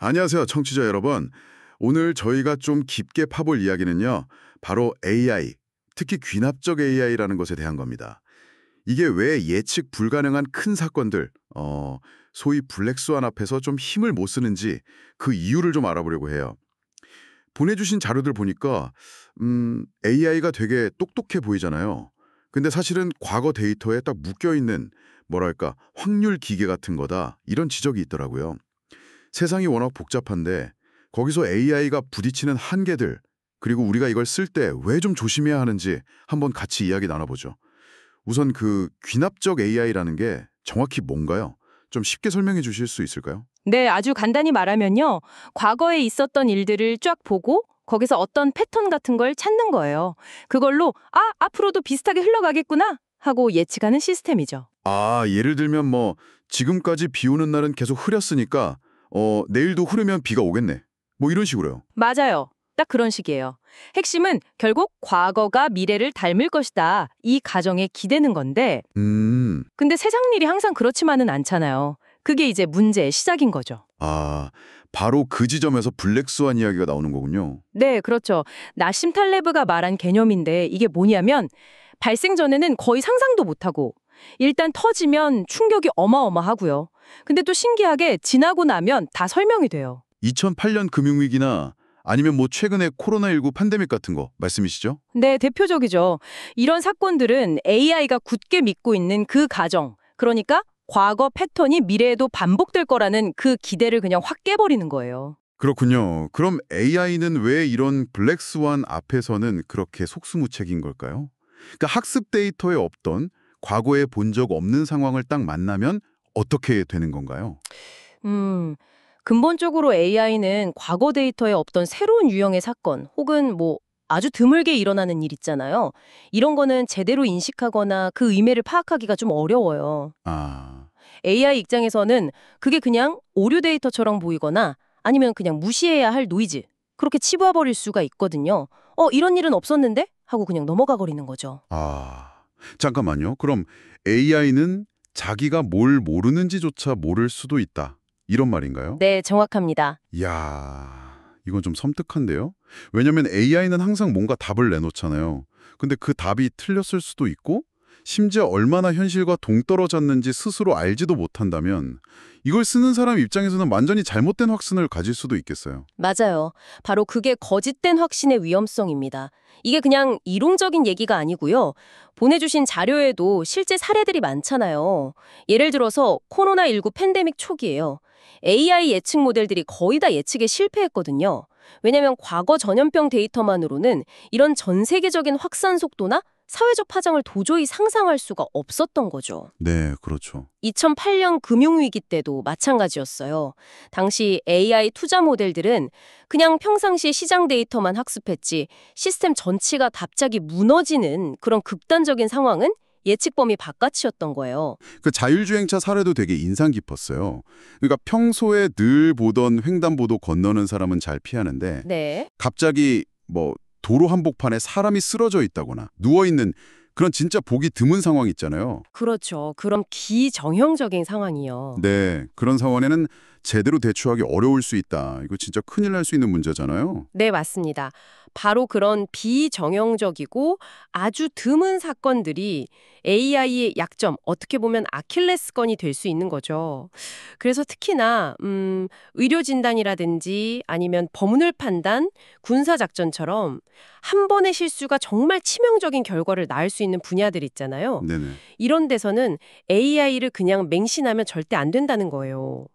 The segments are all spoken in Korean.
안녕하세요, 청취자 여러분. 오늘 저희가 좀 깊게 파볼 이야기는요. 바로 AI, 특히 귀납적 AI라는 것에 대한 겁니다. 이게 왜 예측 불가능한 큰 사건들, 소위 블랙스완 앞에서 좀 힘을 못 쓰는지 그 이유를 좀 알아보려고 해요. 보내주신 자료들 보니까 AI가 되게 똑똑해 보이잖아요. 근데 사실은 과거 데이터에 딱 묶여있는 뭐랄까 확률 기계 같은 거다 이런 지적이 있더라고요. 세상이 워낙 복잡한데 거기서 AI가 부딪히는 한계들 그리고 우리가 이걸 쓸 때 왜 좀 조심해야 하는지 한번 같이 이야기 나눠보죠. 우선 그 귀납적 AI라는 게 정확히 뭔가요? 좀 쉽게 설명해 주실 수 있을까요? 네, 아주 간단히 말하면요. 과거에 있었던 일들을 쫙 보고 거기서 어떤 패턴 같은 걸 찾는 거예요. 그걸로 앞으로도 비슷하게 흘러가겠구나 하고 예측하는 시스템이죠. 아, 예를 들면 뭐 지금까지 비 오는 날은 계속 흐렸으니까 내일도 흐르면 비가 오겠네. 뭐 이런 식으로요. 맞아요. 딱 그런 식이에요. 핵심은 결국 과거가 미래를 닮을 것이다. 이 가정에 기대는 건데 근데 세상 일이 항상 그렇지만은 않잖아요. 그게 이제 문제의 시작인 거죠. 아, 바로 그 지점에서 블랙스완 이야기가 나오는 거군요. 네, 그렇죠. 나심 탈레브가 말한 개념인데 이게 뭐냐면 발생 전에는 거의 상상도 못하고 일단 터지면 충격이 어마어마하고요. 근데 또 신기하게 지나고 나면 다 설명이 돼요. 2008년 금융위기나 아니면 뭐 최근에 코로나19 팬데믹 같은 거 말씀이시죠? 네, 대표적이죠. 이런 사건들은 AI가 굳게 믿고 있는 그 가정, 그러니까 과거 패턴이 미래에도 반복될 거라는 그 기대를 그냥 확 깨버리는 거예요. 그렇군요. 그럼 AI는 왜 이런 블랙스완 앞에서는 그렇게 속수무책인 걸까요? 그러니까 학습 데이터에 없던 과거에 본 적 없는 상황을 딱 만나면 어떻게 되는 건가요? 음, 근본적으로 AI는 과거 데이터에 없던 새로운 유형의 사건 혹은 뭐 아주 드물게 일어나는 일 있잖아요. 이런 거는 제대로 인식하거나 그 의미를 파악하기가 좀 어려워요. 아, AI 입장에서는 그게 그냥 오류 데이터처럼 보이거나 아니면 그냥 무시해야 할 노이즈, 그렇게 치부해버릴 수가 있거든요. 이런 일은 없었는데? 하고 그냥 넘어가 버리는 거죠. 잠깐만요. 그럼 AI는 자기가 뭘 모르는지조차 모를 수도 있다. 이런 말인가요? 네, 정확합니다. 이야, 이건 좀 섬뜩한데요? 왜냐면 AI는 항상 뭔가 답을 내놓잖아요. 근데 그 답이 틀렸을 수도 있고, 심지어 얼마나 현실과 동떨어졌는지 스스로 알지도 못한다면, 이걸 쓰는 사람 입장에서는 완전히 잘못된 확신을 가질 수도 있겠어요. 맞아요. 바로 그게 거짓된 확신의 위험성입니다. 이게 그냥 이론적인 얘기가 아니고요. 보내주신 자료에도 실제 사례들이 많잖아요. 예를 들어서 코로나19 팬데믹 초기에요. AI 예측 모델들이 거의 다 예측에 실패했거든요. 왜냐하면 과거 전염병 데이터만으로는 이런 전 세계적인 확산 속도나 사회적 파장을 도저히 상상할 수가 없었던 거죠. 네, 그렇죠. 2008년 금융위기 때도 마찬가지였어요. 당시 AI 투자 모델들은 그냥 평상시 시장 데이터만 학습했지 시스템 전체가 갑자기 무너지는 그런 극단적인 상황은 예측 범위 바깥이었던 거예요. 그 자율주행차 사례도 되게 인상 깊었어요. 그러니까 평소에 늘 보던 횡단보도 건너는 사람은 잘 피하는데, 네. 갑자기 뭐 도로 한복판에 사람이 쓰러져 있다거나 누워있는 그런 진짜 보기 드문 상황 있잖아요. 그렇죠. 그럼 기정형적인 상황이요. 네, 그런 상황에는 제대로 대처하기 어려울 수 있다. 이거 진짜 큰일 날 수 있는 문제잖아요. 네, 맞습니다. 바로 그런 비정형적이고 아주 드문 사건들이 AI의 약점, 어떻게 보면 아킬레스건이 될 수 있는 거죠. 그래서 특히나 의료 진단이라든지 아니면 범물 판단, 군사 작전처럼 한 번의 실수가 정말 치명적인 결과를 낳을 수 있는 분야들 있잖아요. 네네. 이런 데서는 AI를 그냥 맹신하면 절대 안 된다는 거예요.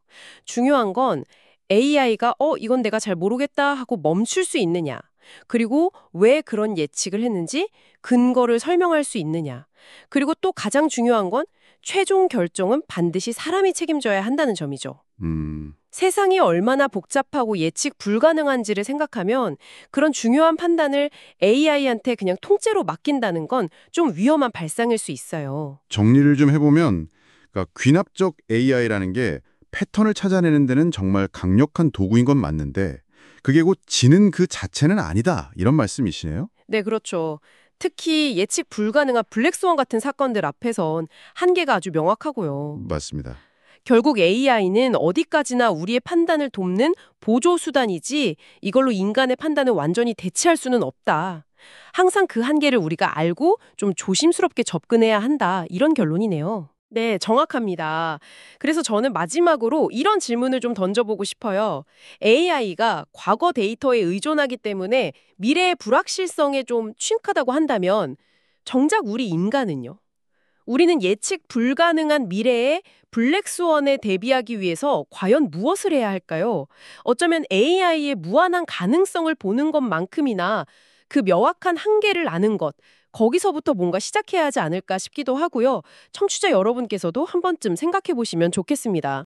중요한 건 AI가 이건 내가 잘 모르겠다 하고 멈출 수 있느냐. 그리고 왜 그런 예측을 했는지 근거를 설명할 수 있느냐. 그리고 또 가장 중요한 건 최종 결정은 반드시 사람이 책임져야 한다는 점이죠. 세상이 얼마나 복잡하고 예측 불가능한지를 생각하면 그런 중요한 판단을 AI한테 그냥 통째로 맡긴다는 건 좀 위험한 발상일 수 있어요. 정리를 좀 해보면, 그러니까 귀납적 AI라는 게 패턴을 찾아내는 데는 정말 강력한 도구인 건 맞는데, 그게 곧 지는 그 자체는 아니다. 이런 말씀이시네요? 네, 그렇죠. 특히 예측 불가능한 블랙스완 같은 사건들 앞에선 한계가 아주 명확하고요. 맞습니다. 결국 AI는 어디까지나 우리의 판단을 돕는 보조 수단이지 이걸로 인간의 판단을 완전히 대체할 수는 없다. 항상 그 한계를 우리가 알고 좀 조심스럽게 접근해야 한다. 이런 결론이네요. 네, 정확합니다. 그래서 저는 마지막으로 이런 질문을 좀 던져보고 싶어요. AI가 과거 데이터에 의존하기 때문에 미래의 불확실성에 좀 취약하다고 한다면 정작 우리 인간은요? 우리는 예측 불가능한 미래의 블랙스원에 대비하기 위해서 과연 무엇을 해야 할까요? 어쩌면 AI의 무한한 가능성을 보는 것만큼이나 그 명확한 한계를 아는 것, 거기서부터 뭔가 시작해야 하지 않을까 싶기도 하고요. 청취자 여러분께서도 한 번쯤 생각해 보시면 좋겠습니다.